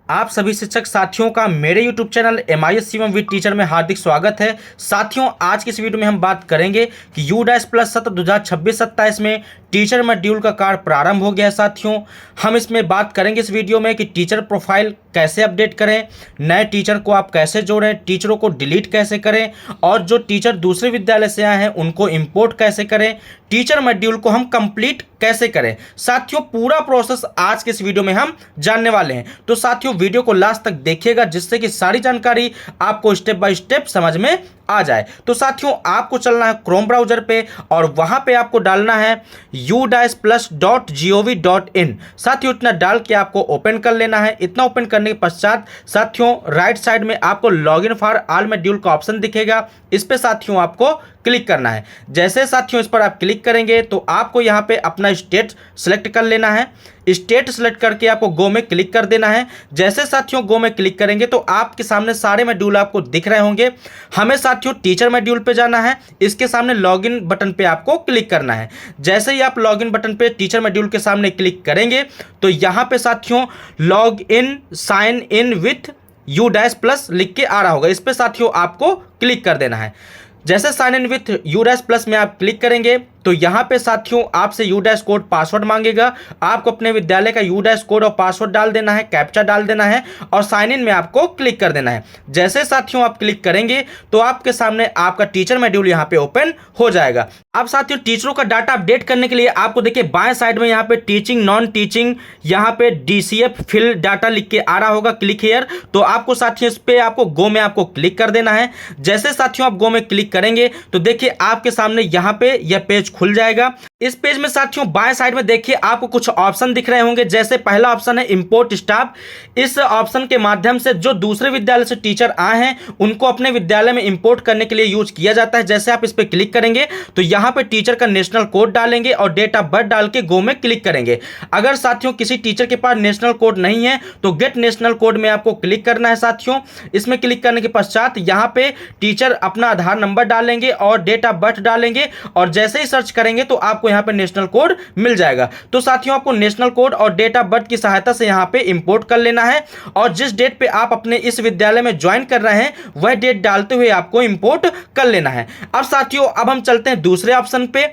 आप सभी शिक्षक साथियों का मेरे YouTube channel MIS Shivam with teacher में हार्दिक स्वागत है। साथियों, आज की इस वीडियो में हम बात करेंगे कि UDAS प्लस सत्र 2026-27 में टीचर मॉड्यूल का कार्य प्रारंभ हो गया है। साथियों, हम इसमें बात करेंगे इस वीडियो में कि टीचर प्रोफाइल कैसे अपडेट करें, नए टीचर को आप कैसे जोड़ें, टीचरों को डिलीट कैसे करें और जो टीचर दूसरे विद्यालय से आए हैं उनको इंपोर्ट कैसे करें, टीचर मॉड्यूल को हम कंप्लीट कैसे करें। साथियों, पूरा प्रोसेस आज के इस वीडियो में हम जानने वाले हैं। तो साथियों, वीडियो को लास्ट तक देखिएगा जिससे कि सारी जानकारी आपको स्टेप बाय स्टेप समझ में आ जाए। तो साथियों, आपको चलना है क्रोम ब्राउजर पे और वहां पे आपको डालना है udasplus.gov.in। साथियों, इतना डाल के आपको ओपन कर लेना है। इतना ओपन करने के पश्चात साथियों, राइट साइड में आपको लॉगिन फॉर ऑल मॉड्यूल का ऑप्शन दिखेगा। इस पे साथियों आपको क्लिक करना है। जैसे साथियों इस पर आप क्लिक करेंगे तो आपको यहाँ पे अपना स्टेट सेलेक्ट कर लेना है। स्टेट सेलेक्ट करके आपको गो में क्लिक कर देना है। जैसे साथियों गो में क्लिक करेंगे तो आपके सामने सारे मॉड्यूल आपको दिख रहे होंगे। हमें साथियों टीचर मॉड्यूल पे जाना है। इसके सामने लॉगिन बटन पे आपको क्लिक करना है। जैसे ही आप लॉगिन बटन पे टीचर मॉड्यूल के सामने क्लिक करेंगे तो यहाँ पे साथियों log in sign in with UDAS plus लिख के आ रहा होगा। इस पे साथियों आपको क्लिक कर देना है। जैसे sign in with UDAS plus में आप क्लिक करेंगे तो यहाँ पे साथियों आपसे UDAS कोड पासवर्ड मांगेगा। आपको अपने विद्यालय का UDAS कोड और पासवर्ड डाल देना है, कैप्चा डाल देना है और साइन इन में आपको क्लिक कर देना है। जैसे साथियों आप क्लिक करेंगे तो आपके सामने आपका टीचर मॉड्यूल यहाँ पे ओपन हो जाएगा। अब साथियों, टीचरों का डाटा अपडेट करने के लिए आपको देखिए बाएं साइड में यहाँ पे टीचिंग नॉन टीचिंग यहाँ पे DCF फिल डाटा लिख के आ रहा होगा, क्लिक हियर। तो आपको साथियों इस पे आपको गो में आपको क्लिक कर देना है। जैसे साथियों आप गो में क्लिक करेंगे तो देखिए आपके सामने यहाँ पे यह पेज खुल जाएगा। इस पेज में साथियों बाएं साइड में देखिए आपको कुछ ऑप्शन दिख रहे होंगे। जैसे पहला ऑप्शन है इंपोर्ट स्टाफ। इस ऑप्शन के माध्यम से जो दूसरे विद्यालय से टीचर आए हैं उनको अपने विद्यालय में इंपोर्ट करने के लिए यूज किया जाता है। जैसे आप इस पे क्लिक करेंगे तो यहाँ पे टीचर का नेशनल कोड डालेंगे और डेट ऑफ बर्थ डाल के गो में क्लिक करेंगे। अगर साथियों किसी टीचर के पास नेशनल कोड नहीं है तो गेट नेशनल कोड में आपको क्लिक करना है। साथियों, इसमें क्लिक करने के पश्चात यहाँ पे टीचर अपना आधार नंबर डालेंगे और डेट ऑफ बर्थ डालेंगे और जैसे ही सर्च करेंगे तो आपको यहाँ पे नेशनल कोड मिल जाएगा। तो साथियों आपको नेशनल कोड और डेट ऑफ बर्थ की सहायता से यहाँ पे इंपोर्ट कर लेना है और जिस डेट पे आप अपने इस विद्यालय में ज्वाइन कर रहे हैं वह डेट डालते हुए आपको इंपोर्ट कर लेना है। अब साथियों अब हम चलते हैं दूसरे ऑप्शन पे।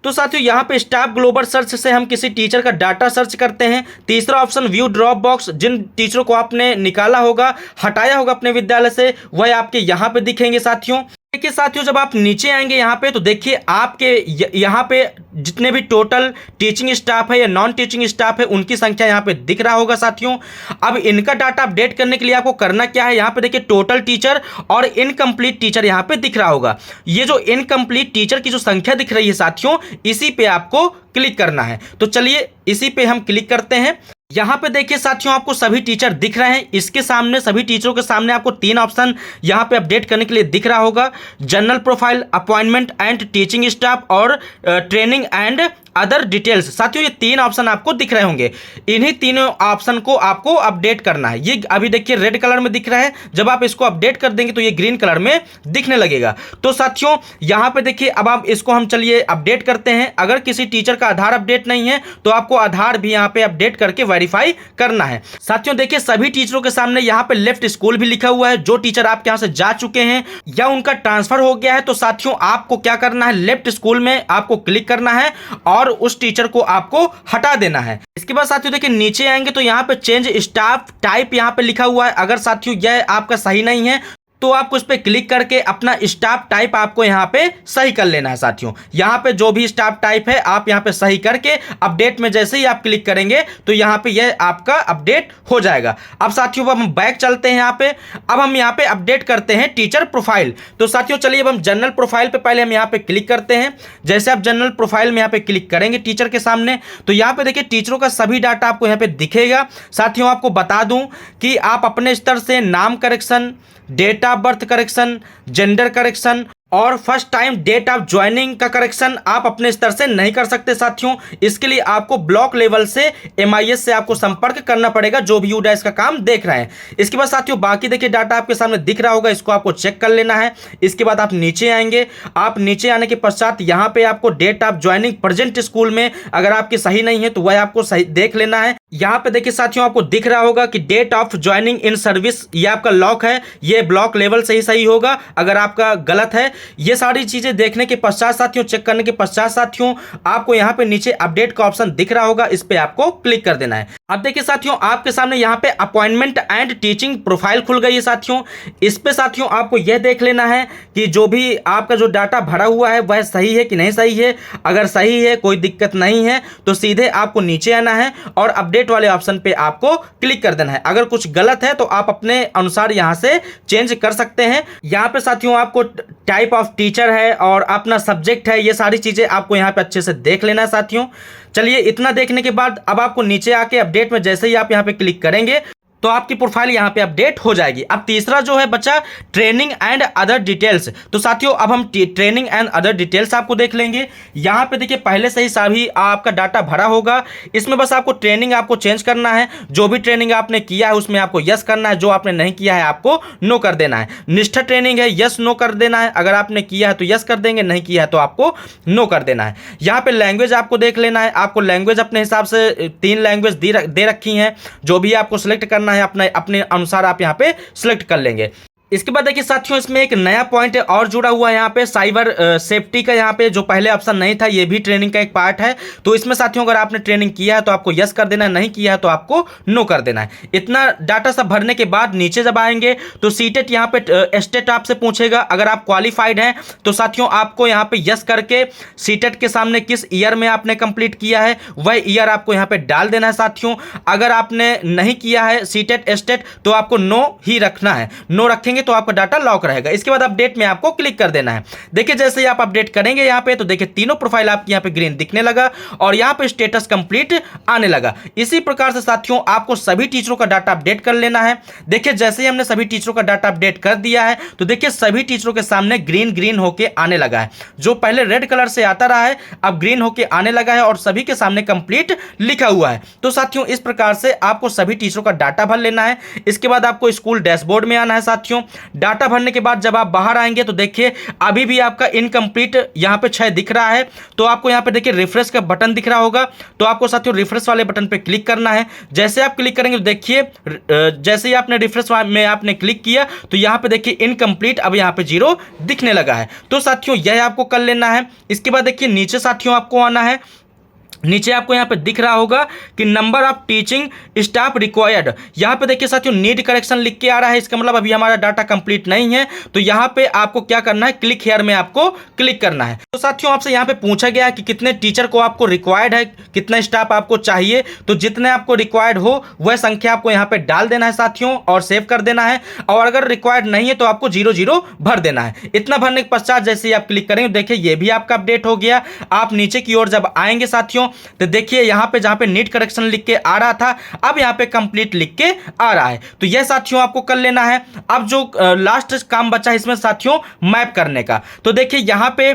तो साथियों यहाँ पे स्टाफ ग्लोबल सर्च से हम किसी टीचर का डाटा सर्च करते हैं। तीसरा ऑप्शन व्यू ड्रॉप बॉक्स, जिन टीचरों को आपने निकाला होगा, हटाया होगा अपने विद्यालय से, वह आपके यहाँ पे दिखेंगे। साथियों देखिए साथियों जब आप नीचे आएंगे यहाँ पे तो देखिए आपके यहाँ पे जितने भी टोटल टीचिंग स्टाफ है या नॉन टीचिंग स्टाफ है उनकी संख्या यहाँ पे दिख रहा होगा। साथियों अब इनका डाटा अपडेट करने के लिए आपको करना क्या है, यहाँ पे देखिए टोटल टीचर और इनकम्प्लीट टीचर यहाँ पे दिख रहा होगा। ये जो इनकम्प्लीट टीचर की जो संख्या दिख रही है साथियों, इसी पे आपको क्लिक करना है। तो चलिए इसी पे हम क्लिक करते हैं। यहाँ पे देखिए साथियों आपको सभी टीचर दिख रहे हैं। इसके सामने सभी टीचरों के सामने आपको तीन ऑप्शन यहाँ पे अपडेट करने के लिए दिख रहा होगा, general profile, appointment and teaching staff और ट्रेनिंग एंड अदर डिटेल्स। साथियों ये तीन ऑप्शन आपको दिख रहे होंगे। इन्हीं तीनों ऑप्शन को आपको अपडेट करना है। ये अभी देखिए रेड कलर में दिख रहा है, जब आप इसको अपडेट कर देंगे तो ये ग्रीन कलर में दिखने लगेगा। तो साथियों यहाँ पे देखिए अब आप इसको हम चलिए अपडेट करते हैं। अगर किसी टीचर का आधार अपडेट नहीं है तो आपको आधार भी यहाँ पे अपडेट करके वेरीफाई करना है। साथियों देखिए सभी टीचरों के सामने यहाँ पे लेफ्ट स्कूल भी लिखा हुआ है। जो टीचर आपके यहाँ से जा चुके हैं या उनका ट्रांसफर हो गया है तो साथियों आपको क्या करना है, लेफ्ट स्कूल में आपको क्लिक करना है और उस टीचर को आपको हटा देना है। इसके बाद साथियों देखिए नीचे आएंगे तो यहाँ पे चेंज स्टाफ टाइप यहाँ पे लिखा हुआ है। अगर साथियों यह आपका सही नहीं है तो आपको इस पे क्लिक करके अपना स्टाफ टाइप आपको यहाँ पे सही कर लेना है। साथियों यहाँ पे जो भी स्टाफ टाइप है आप यहाँ पे सही करके अपडेट में जैसे ही आप क्लिक करेंगे तो यहाँ पे यह आपका अपडेट हो जाएगा। अब साथियों अब हम बैक चलते हैं यहाँ पे। अब हम यहाँ पे अपडेट करते हैं टीचर प्रोफाइल। तो साथियों चलिए अब हम जनरल प्रोफाइल पे पहले हम यहाँ पे क्लिक करते हैं। जैसे आप जनरल प्रोफाइल में यहाँ पे क्लिक करेंगे टीचर के सामने तो यहाँ पे देखिए टीचरों का सभी डाटा आपको यहाँ पे दिखेगा। साथियों आपको बता दूं कि आप अपने स्तर से नाम correction, date of birth correction, gender correction और first time date of joining का करेक्शन आप अपने स्तर से नहीं कर सकते। साथियों इसके लिए आपको ब्लॉक लेवल से MIS से आपको संपर्क करना पड़ेगा, जो भी UDAS का काम देख रहे हैं। इसके बाद साथियों बाकी देखिए डाटा आपके सामने दिख रहा होगा, इसको आपको चेक कर लेना है। इसके बाद आप नीचे आएंगे। आप नीचे आने के पश्चात यहाँ पे आपको date of joining present school में अगर आपकी सही नहीं है तो वह आपको सही देख लेना है। यहाँ पे देखिए साथियों, आपको दिख रहा होगा कि date of joining in service, ये आपका लॉक है, ये ब्लॉक लेवल से ही सही होगा। अगर आपका गलत है, ये सारी चीजें देखने के पश्चात साथियों, चेक करने के पश्चात साथियों, आपको यहाँ पे नीचे अपडेट का ऑप्शन दिख रहा होगा, इस पे आपको क्लिक कर देना है। अब देखिए साथियों, आपके सामने यहाँ पे अपॉइंटमेंट एंड टीचिंग प्रोफाइल खुल गई है साथियों। इस पे साथियों आपको यह देख लेना है कि जो भी आपका जो डाटा भरा हुआ है वह सही है कि नहीं सही है। अगर सही है, कोई दिक्कत नहीं है, तो सीधे आपको नीचे आना है और अपडेट वाले ऑप्शन पे आपको क्लिक कर देना है। अगर कुछ गलत है तो आप अपने अनुसार यहां से चेंज कर सकते हैं। यहां पे साथियों आपको टाइप ऑफ टीचर है और अपना सब्जेक्ट है, ये सारी चीजें आपको यहां पे अच्छे से देख लेना है साथियों। चलिए, इतना देखने के बाद अब आपको नीचे आके अपडेट में जैसे ही आप यहां पे क्लिक करेंगे तो आपकी प्रोफाइल यहां पे अपडेट हो जाएगी। अब तीसरा जो है बच्चा ट्रेनिंग एंड अदर डिटेल्स। तो साथियों अब हम ट्रेनिंग एंड अदर डिटेल्स आपको देख लेंगे। यहां पे देखिए पहले से ही सभी आपका डाटा भरा होगा, इसमें बस आपको ट्रेनिंग आपको चेंज करना है। जो भी ट्रेनिंग आपने किया है उसमें आपको यस करना है, जो आपने नहीं किया है आपको नो कर देना है। निष्ठा ट्रेनिंग है, यस नो कर देना है। अगर आपने किया है तो यस कर देंगे, नहीं किया है तो आपको नो कर देना है। यहाँ पे लैंग्वेज आपको देख लेना है। आपको लैंग्वेज अपने हिसाब से 3 लैंग्वेज दे रखी हैं, जो भी आपको सिलेक्ट करना है अपने अनुसार आप यहां पे सिलेक्ट कर लेंगे। इसके बाद देखिए साथियों, इसमें एक नया पॉइंट और जुड़ा हुआ है यहाँ पे, साइबर सेफ्टी का। यहाँ पे जो पहले ऑप्शन नहीं था, ये भी ट्रेनिंग का एक पार्ट है। तो इसमें साथियों अगर आपने ट्रेनिंग किया है तो आपको यस कर देना है, नहीं किया है तो आपको नो कर देना है। इतना डाटा सब भरने के बाद नीचे जब आएंगे तो सीटेट यहाँ पे स्टेट आपसे पूछेगा। अगर आप क्वालिफाइड हैं तो साथियों आपको यहाँ पे यस करके सीटेट के सामने किस ईयर में आपने कंप्लीट किया है वह ईयर आपको यहाँ पे डाल देना है साथियों। अगर आपने नहीं किया है सीटेट स्टेट तो आपको नो ही रखना है, नो रखेंगे तो आपका डाटा लॉक रहेगा। इसके बाद अपडेट में आपको क्लिक कर देना है। देखिए जैसे ही आप अपडेट करेंगे यहां पे तो देखिए तीनों प्रोफाइल आपकी यहां पे ग्रीन दिखने लगा और यहां पे स्टेटस कंप्लीट आने लगा। इसी प्रकार से साथियों आपको सभी टीचरों का डाटा अपडेट कर लेना है। देखिए जैसे ही हमने सभी टीचरों का डाटा अपडेट कर दिया है तो देखिए सभी टीचरों के सामने ग्रीन होके आने लगा है। जो पहले रेड कलर से आता रहा है अब ग्रीन होके आने लगा है और सभी के सामने कंप्लीट लिखा हुआ है। तो साथियों इस प्रकार से आपको सभी टीचरों का डाटा भर लेना है। इसके बाद आपको स्कूल डैशबोर्ड में आना है साथियों। डाटा भरने के बाद जब आप बाहर आएंगे तो देखिए अभी भी आपका इनकम्प्लीट यहां पे 6 दिख रहा है। तो आपको यहां पे देखिए रिफ्रेश का बटन दिख रहा होगा, तो आपको साथियों रिफ्रेश वाले बटन पे क्लिक करना है। जैसे आप क्लिक करेंगे तो देखिए जैसे ही आपने रिफ्रेश में आपने क्लिक किया तो यहां पे देखिए इनकम्प्लीट अब यहां पे 0 दिखने लगा है। तो साथियों यह आपको कर लेना है। इसके बाद देखिए नीचे साथियों आपको आना है। नीचे आपको यहाँ पे दिख रहा होगा कि number of teaching staff required. यहाँ पे देखिए साथियों नीड करेक्शन लिख के आ रहा है, इसका मतलब अभी हमारा डाटा कंप्लीट नहीं है। तो यहाँ पे आपको क्या करना है, क्लिक हियर में आपको क्लिक करना है। तो साथियों आपसे यहाँ पे पूछा गया है कि कितने टीचर को आपको रिक्वायर्ड है, कितना स्टाफ आपको चाहिए। तो जितने आपको रिक्वायर्ड हो वह संख्या आपको यहाँ पे डाल देना है साथियों और सेव कर देना है। और अगर रिक्वायर्ड नहीं है तो आपको 0 भर देना है। इतना भरने के पश्चात जैसे ही आप क्लिक करेंगे देखिए ये भी आपका अपडेट हो गया। आप नीचे की ओर जब आएंगे साथियों तो देखिए यहां पे जहां पे नीट करेक्शन लिख के आ रहा था अब यहां पे कंप्लीट लिख के आ रहा है। तो यह साथियों आपको कर लेना है। अब जो लास्ट काम बचा है इसमें साथियों मैप करने का। तो देखिए यहां पे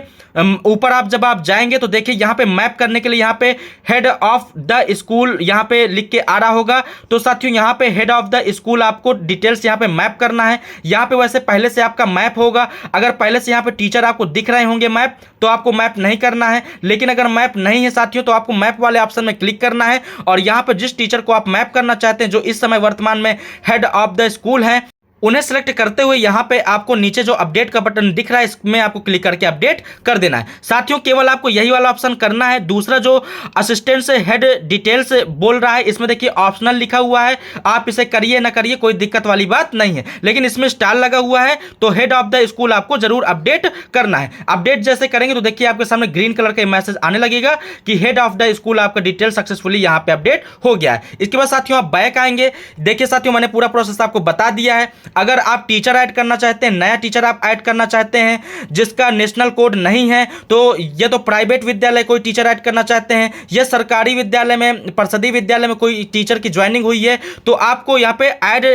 ऊपर आप जब आप जाएंगे तो देखिए यहां पे मैप करने के लिए यहां पे हेड ऑफ द स्कूल यहां पे लिख के आ रहा होगा। तो साथियों यहां पे हेड ऑफ द स्कूल आपको डिटेल्स यहां पे मैप करना है। यहां पे वैसे पहले से आपका मैप होगा। अगर पहले से यहां पे टीचर आपको दिख रहे होंगे मैप तो आपको मैप नहीं करना है। लेकिन अगर मैप नहीं है साथियों तो आपको मैप वाले ऑप्शन में क्लिक करना है और यहां पे जिस टीचर को आप मैप करना चाहते हैं जो इस समय वर्तमान में हेड ऑफ द स्कूल है उन्हें सेलेक्ट करते हुए यहां पे आपको नीचे जो अपडेट का बटन दिख रहा है इसमें आपको क्लिक करके अपडेट कर देना है। साथियों केवल आपको यही वाला ऑप्शन करना है। दूसरा जो असिस्टेंट से हेड डिटेल्स बोल रहा है इसमें देखिए ऑप्शनल लिखा हुआ है, आप इसे करिए ना करिए कोई दिक्कत वाली बात नहीं है। लेकिन इसमें स्टार लगा हुआ है तो हेड ऑफ द स्कूल आपको जरूर अपडेट करना है। अपडेट जैसे करेंगे तो देखिए आपके सामने ग्रीन कलर का मैसेज आने लगेगा कि हेड ऑफ द स्कूल आपका डिटेल सक्सेसफुली यहां पे अपडेट हो गया है। इसके बाद साथियों आप बैक आएंगे। देखिए साथियों मैंने पूरा प्रोसेस आपको बता दिया है। अगर आप टीचर ऐड करना चाहते हैं, नया टीचर आप ऐड करना चाहते हैं जिसका नेशनल कोड नहीं है, तो ये तो प्राइवेट विद्यालय कोई टीचर ऐड करना चाहते हैं या सरकारी विद्यालय में परिषदीय विद्यालय में कोई टीचर की ज्वाइनिंग हुई है तो आपको यहाँ पे ऐड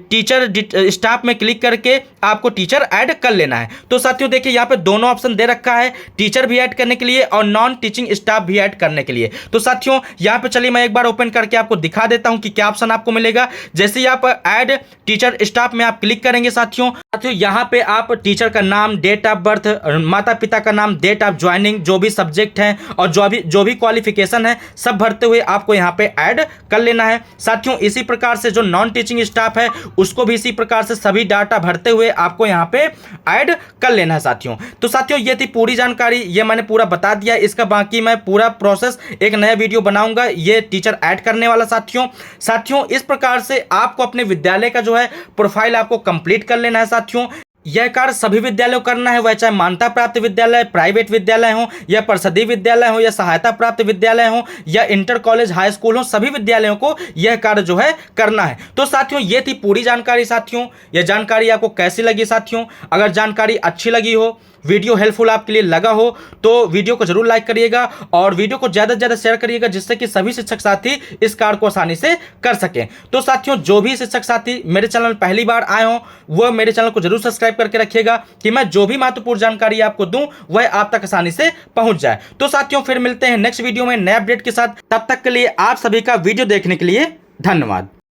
टीचर स्टाफ में क्लिक करके आपको टीचर ऐड कर लेना है। तो साथियों देखिए यहाँ पे दोनों ऑप्शन दे रखा है, टीचर भी ऐड करने के लिए और नॉन टीचिंग स्टाफ भी ऐड करने के लिए। तो साथियों यहाँ पे चलिए मैं एक बार ओपन करके आपको दिखा देता हूं कि क्या ऑप्शन आपको मिलेगा। जैसे ही आप ऐड टीचर स्टाफ में आप क्लिक करेंगे साथियों साथियों यहाँ पे आप टीचर का नाम, डेट ऑफ बर्थ, माता पिता का नाम, डेट ऑफ ज्वाइनिंग, जो भी सब्जेक्ट हैं और जो भी क्वालिफिकेशन है सब भरते हुए आपको यहाँ पे ऐड कर लेना है। साथियों इसी प्रकार से जो नॉन टीचिंग स्टाफ है उसको भी इसी प्रकार से सभी डाटा भरते हुए आपको यहाँ पे ऐड कर लेना है साथियों। तो साथियों ये थी पूरी जानकारी, ये मैंने पूरा बता दिया। इसका बाकी मैं पूरा प्रोसेस एक नया वीडियो बनाऊंगा ये टीचर ऐड करने वाला साथियों इस प्रकार से आपको अपने विद्यालय का जो है प्रोफाइल आपको कंप्लीट कर लेना है साथियों। यह कार्य सभी विद्यालयों को करना है, वह चाहे मान्यता प्राप्त विद्यालय, प्राइवेट विद्यालय हो या परिषदीय विद्यालय हो या सहायता प्राप्त विद्यालय हो या इंटर कॉलेज हाई स्कूल हो, सभी विद्यालयों को यह कार्य जो है करना है। तो साथियों ये थी पूरी जानकारी साथियों। यह जानकारी आपको कैसी लगी साथियों? अगर जानकारी अच्छी लगी हो, वीडियो हेल्पफुल आपके लिए लगा हो तो वीडियो को जरूर लाइक करिएगा और वीडियो को ज़्यादा से ज़्यादा शेयर करिएगा, जिससे कि सभी शिक्षक साथी इस कार्य को आसानी से कर सकें। तो साथियों जो भी शिक्षक साथी मेरे चैनल पहली बार आए हों वह मेरे चैनल को जरूर सब्सक्राइब करके रखिएगा कि मैं जो भी महत्वपूर्ण जानकारी आपको दूं वह आप तक आसानी से पहुंच जाए। तो साथियों फिर मिलते हैं नेक्स्ट वीडियो में नए अपडेट के साथ। तब तक के लिए आप सभी का वीडियो देखने के लिए धन्यवाद।